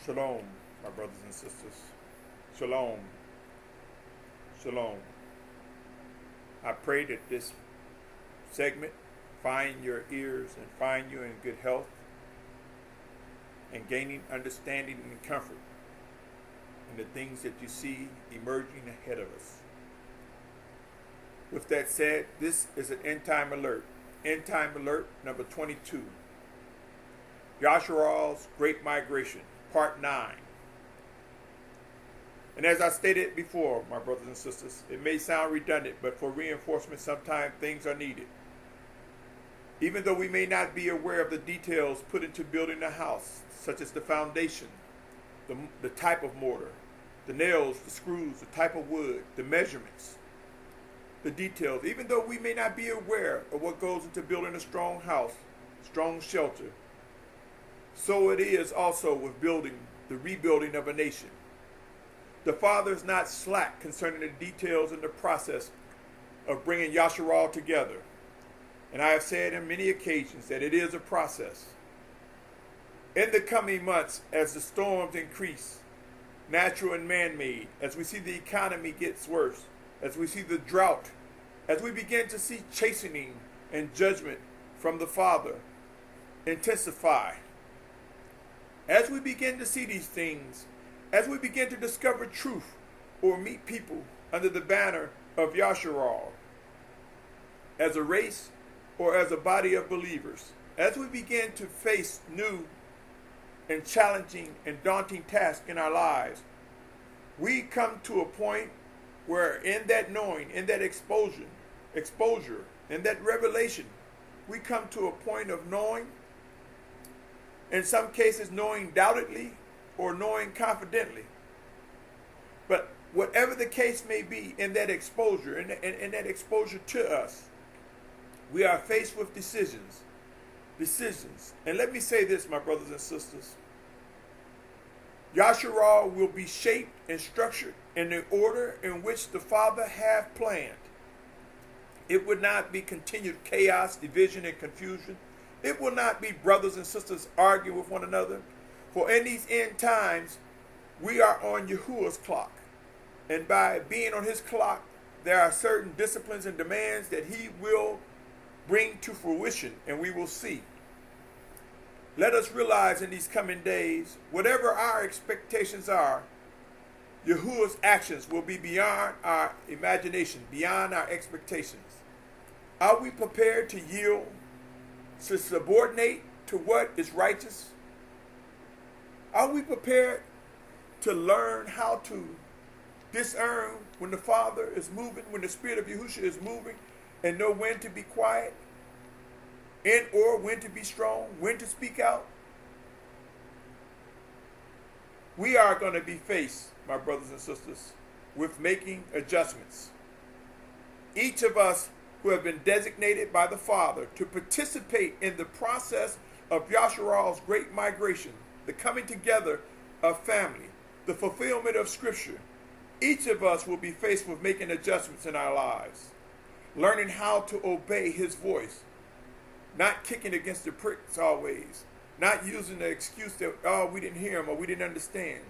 Shalom, my brothers and sisters. Shalom. Shalom. I pray that this segment find your ears and find you in good health and gaining understanding and comfort in the things that you see emerging ahead of us. With that said, this is an end time alert. End time alert number 22. Yashar'al's Great Migration, Part 9. And as I stated before, my brothers and sisters, it may sound redundant, but for reinforcement, sometimes things are needed. Even though we may not be aware of the details put into building a house, such as the foundation, the type of mortar, the nails, the screws, the type of wood, the measurements, the details, even though we may not be aware of what goes into building a strong house, strong shelter, so it is also with building the rebuilding of a nation. The Father is not slack concerning the details in the process of bringing Yashar'al together. And I have said on many occasions that it is a process. In the coming months, as the storms increase, natural and man-made, as we see the economy gets worse, as we see the drought, as we begin to see chastening and judgment from the Father intensify, as we begin to see these things, as we begin to discover truth or meet people under the banner of Yashar'al, as a race or as a body of believers, as we begin to face new and challenging and daunting tasks in our lives, we come to a point where in that knowing, in that exposure, in that revelation, we come to a point of knowing, in some cases knowing doubtedly or knowing confidently. But whatever the case may be in that exposure, in that exposure to us, we are faced with decisions. And let me say this, my brothers and sisters. Yashar'al will be shaped and structured in the order in which the Father hath planned. It would not be continued chaos, division, and confusion. It will not be brothers and sisters arguing with one another. For in these end times, we are on Yahuwah's clock. And by being on his clock, there are certain disciplines and demands that he will bring to fruition, and we will see. Let us realize in these coming days, whatever our expectations are, Yahuwah's actions will be beyond our imagination, beyond our expectations. Are we prepared to yield, to subordinate to what is righteous? Are we prepared to learn how to discern when the Father is moving, when the Spirit of Yahusha is moving, and know when to be quiet, and or when to be strong, when to speak out? We are going to be faced, my brothers and sisters, with making adjustments. Each of us who have been designated by the Father to participate in the process of Yashar'al's great migration, the coming together of family, the fulfillment of Scripture, each of us will be faced with making adjustments in our lives, learning how to obey his voice, not kicking against the pricks always, not using the excuse that, oh, we didn't hear him or we didn't understand.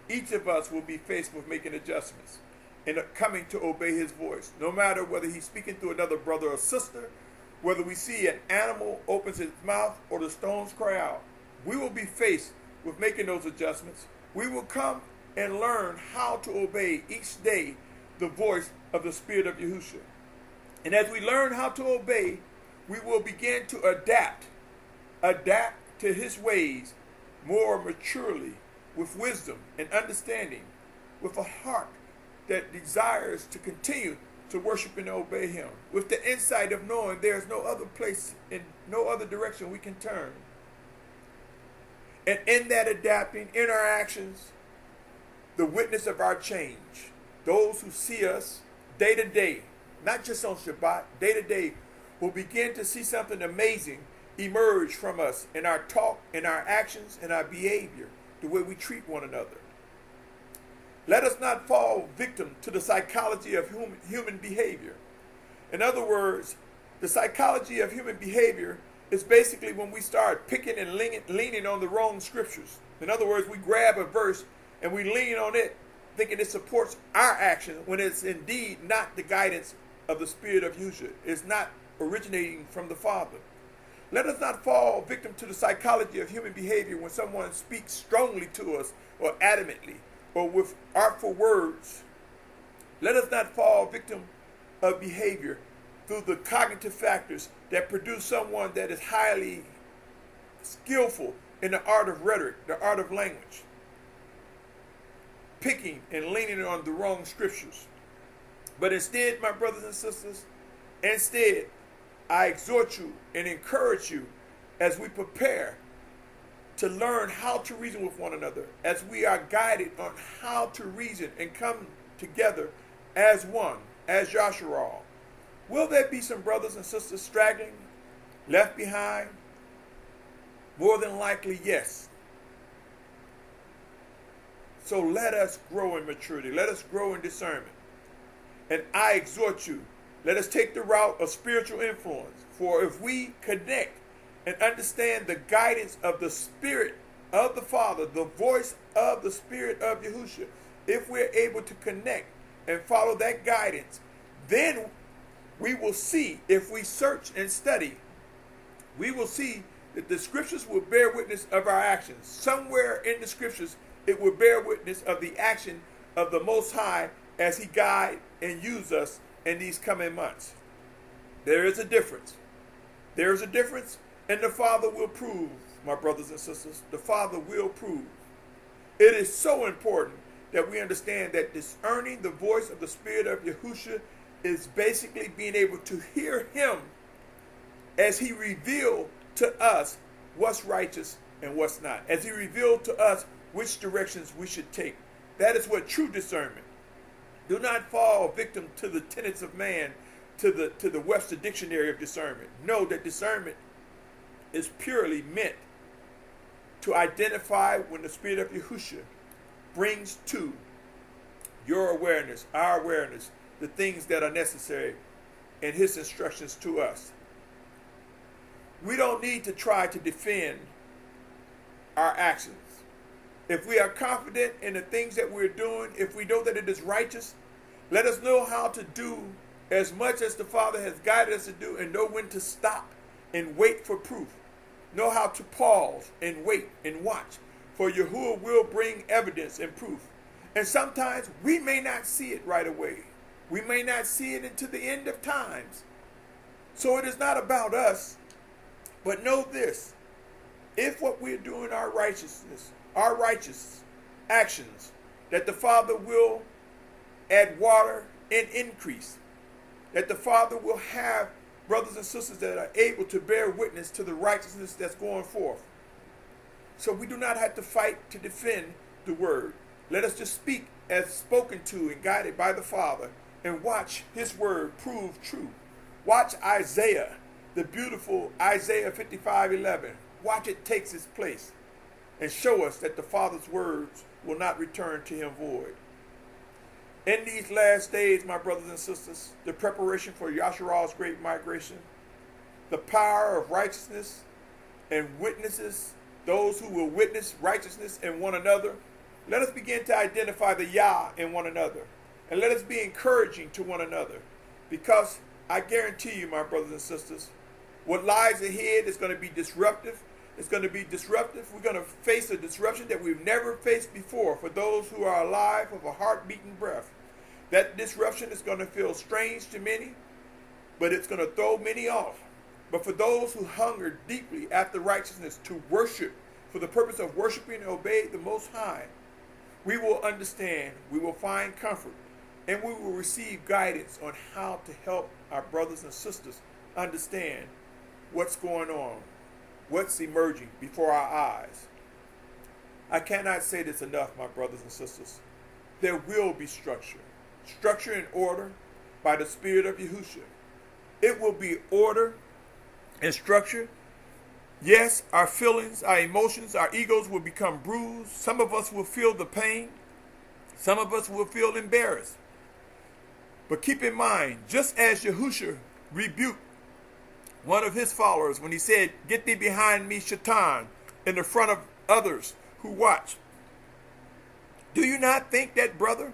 Each of us will be faced with making adjustments and coming to obey his voice, no matter whether he's speaking to another brother or sister, whether we see an animal opens its mouth or the stones cry out. We will be faced with making those adjustments. We will come and learn how to obey each day the voice of the Spirit of Yahusha. And as we learn how to obey, we will begin to adapt to his ways more maturely, with wisdom and understanding, with a heart that desires to continue to worship and obey him, with the insight of knowing there is no other place and no other direction we can turn. And in that adapting, in our actions, the witness of our change, those who see us day to day, not just on Shabbat, day to day, will begin to see something amazing emerge from us in our talk, in our actions, in our behavior, the way we treat one another. Let us not fall victim to the psychology of human behavior. In other words, the psychology of human behavior is basically when we start picking and leaning on the wrong scriptures. In other words, we grab a verse and we lean on it, thinking it supports our action, when it's indeed not the guidance of the Spirit of Yahusha. It's not originating from the Father. Let us not fall victim to the psychology of human behavior when someone speaks strongly to us, or adamantly, or with artful words. Let us not fall victim of behavior through the cognitive factors that produce someone that is highly skillful in the art of rhetoric, the art of language, picking and leaning on the wrong scriptures. But instead, my brothers and sisters, I exhort you and encourage you as we prepare to learn how to reason with one another, as we are guided on how to reason and come together as one, as Yashar'al. Will there be some brothers and sisters straggling, left behind? More than likely, yes. So let us grow in maturity. Let us grow in discernment. And I exhort you, let us take the route of spiritual influence. For if we connect and understand the guidance of the Spirit of the Father, the voice of the Spirit of Yahusha, if we're able to connect and follow that guidance, then we will see, if we search and study, we will see that the scriptures will bear witness of our actions. Somewhere in the scriptures, it will bear witness of the action of the Most High as He guide and use us in these coming months. There is a difference. There is a difference, and the Father will prove, my brothers and sisters. The Father will prove. It is so important that we understand that discerning the voice of the Spirit of Yahusha is basically being able to hear Him as He revealed to us what's righteous and what's not, as He revealed to us which directions we should take. That is what true discernment. Do not fall victim to the tenets of man, to the Webster Dictionary of discernment. Know that discernment is purely meant to identify when the Spirit of Yahusha brings to your awareness, our awareness, the things that are necessary in His instructions to us. We don't need to try to defend our actions. If we are confident in the things that we're doing, if we know that it is righteous, let us know how to do as much as the Father has guided us to do, and know when to stop and wait for proof. Know how to pause and wait and watch, for Yahuwah will bring evidence and proof. And sometimes we may not see it right away. We may not see it until the end of times. So it is not about us, but know this: if what we're doing are righteousness, our righteous actions, that the Father will add water and increase, that the Father will have brothers and sisters that are able to bear witness to the righteousness that's going forth. So we do not have to fight to defend the word. Let us just speak as spoken to and guided by the Father, and watch His word prove true. Watch Isaiah, the beautiful Isaiah 55:11. Watch it takes its place and show us that the Father's words will not return to Him void. In these last days, my brothers and sisters, the preparation for Yashar'al's great migration, the power of righteousness and witnesses, those who will witness righteousness in one another, let us begin to identify the Yah in one another. And let us be encouraging to one another. Because I guarantee you, my brothers and sisters, what lies ahead is going to be disruptive. It's going to be disruptive. We're going to face a disruption that we've never faced before for those who are alive with a heart-beating breath. That disruption is going to feel strange to many, but it's going to throw many off. But for those who hunger deeply after righteousness, to worship for the purpose of worshiping and obey the Most High, we will understand, we will find comfort, and we will receive guidance on how to help our brothers and sisters understand what's going on, what's emerging before our eyes. I cannot say this enough, my brothers and sisters. There will be structure and order by the Spirit of Yahusha. It will be order and structure. Yes, our feelings, our emotions, our egos will become bruised. Some of us will feel the pain. Some of us will feel embarrassed. But keep in mind, just as Yahusha rebuked one of his followers, when he said, "Get thee behind me, Shaitan," in the front of others who watch. Do you not think that brother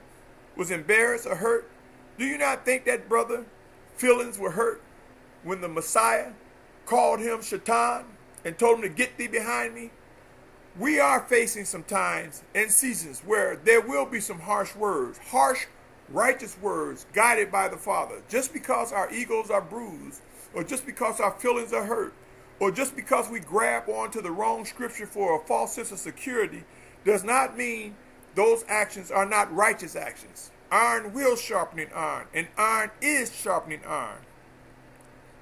was embarrassed or hurt? Do you not think that brother feelings were hurt when the Messiah called him Shaitan and told him to get thee behind me? We are facing some times and seasons where there will be some harsh words, harsh, righteous words guided by the Father. Just because our egos are bruised, or just because our feelings are hurt, or just because we grab onto the wrong scripture for a false sense of security, does not mean those actions are not righteous actions. Iron will sharpen iron, and iron is sharpening iron.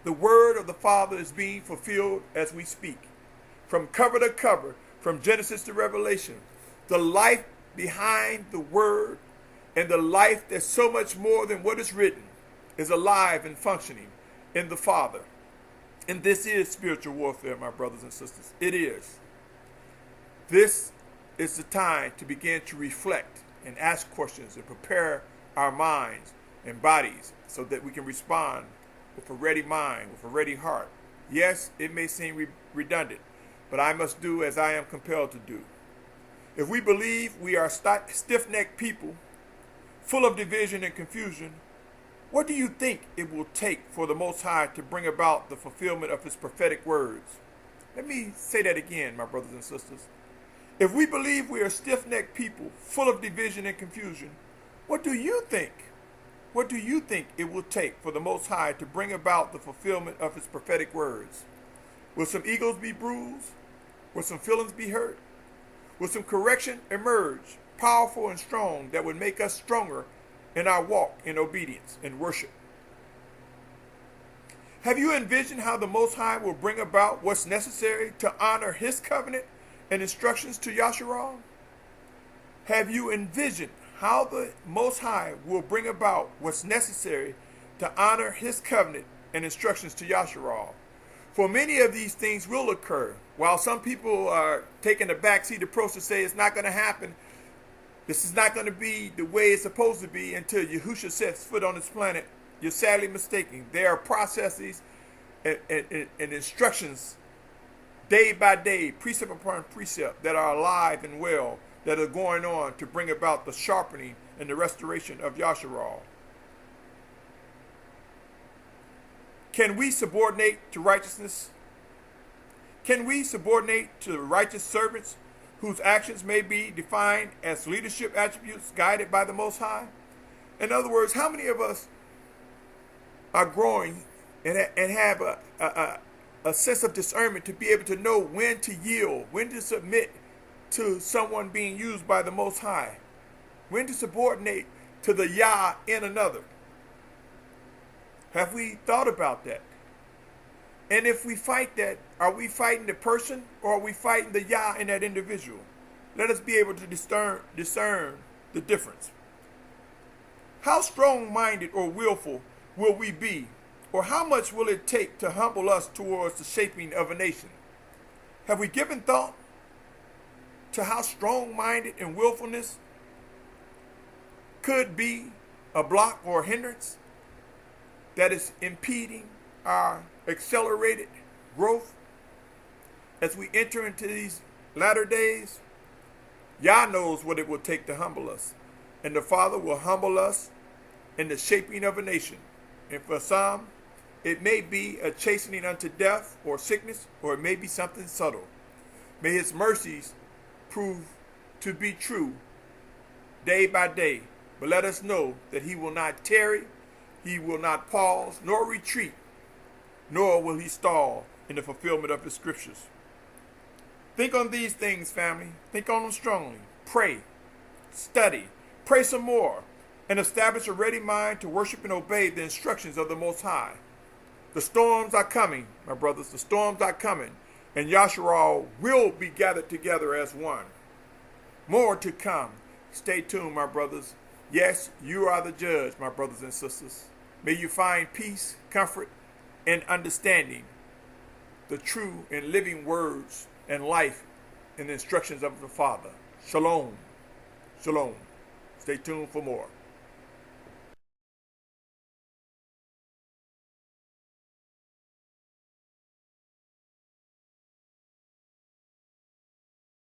The word of the Father is being fulfilled as we speak. From cover to cover, from Genesis to Revelation, the life behind the word and the life that's so much more than what is written is alive and functioning in the Father. And this is spiritual warfare, my brothers and sisters. It is. This is the time to begin to reflect and ask questions and prepare our minds and bodies so that we can respond with a ready mind, with a ready heart. Yes, it may seem redundant, but I must do as I am compelled to do. If we believe we are stiff-necked people, full of division and confusion, what do you think it will take for the Most High to bring about the fulfillment of his prophetic words? Let me say that again, my brothers and sisters. If we believe we are stiff-necked people, full of division and confusion, what do you think? What do you think it will take for the Most High to bring about the fulfillment of his prophetic words? Will some egos be bruised? Will some feelings be hurt? Will some correction emerge, powerful and strong, that would make us stronger in our walk in obedience and worship? Have you envisioned how the Most High will bring about what's necessary to honor his covenant and instructions to Yashar'al? Have you envisioned how the Most High will bring about what's necessary to honor his covenant and instructions to Yashar'al? For many of these things will occur. While some people are taking a backseat approach to say it's not going to happen, this is not going to be the way it's supposed to be until Yahusha sets foot on this planet, you're sadly mistaken. There are processes and instructions day by day, precept upon precept, that are alive and well, that are going on to bring about the sharpening and the restoration of Yashar'al. Can we subordinate to righteousness? Can we subordinate to righteous servants whose actions may be defined as leadership attributes guided by the Most High? In other words, how many of us are growing and have a sense of discernment to be able to know when to yield, when to submit to someone being used by the Most High, when to subordinate to the Yah in another? Have we thought about that? And if we fight that, are we fighting the person or are we fighting the Yah in that individual? Let us be able to discern the difference. How strong-minded or willful will we be? Or how much will it take to humble us towards the shaping of a nation? Have we given thought to how strong-minded and willfulness could be a block or a hindrance that is impeding our accelerated growth as we enter into these latter days? Yah knows what it will take to humble us, and the Father will humble us in the shaping of a nation. And for some, it may be a chastening unto death or sickness, or it may be something subtle. May his mercies prove to be true day by day, but let us know that he will not tarry, he will not pause, nor retreat, nor will he stall in the fulfillment of his scriptures. Think on these things, family. Think on them strongly. Pray, study, pray some more, and establish a ready mind to worship and obey the instructions of the Most High. The storms are coming, my brothers. The storms are coming, and Yashar'al will be gathered together as one. More to come. Stay tuned, my brothers. Yes, you are the judge, my brothers and sisters. May you find peace, comfort, and understanding, the true and living words and life and instructions of the Father. Shalom. Shalom. Stay tuned for more.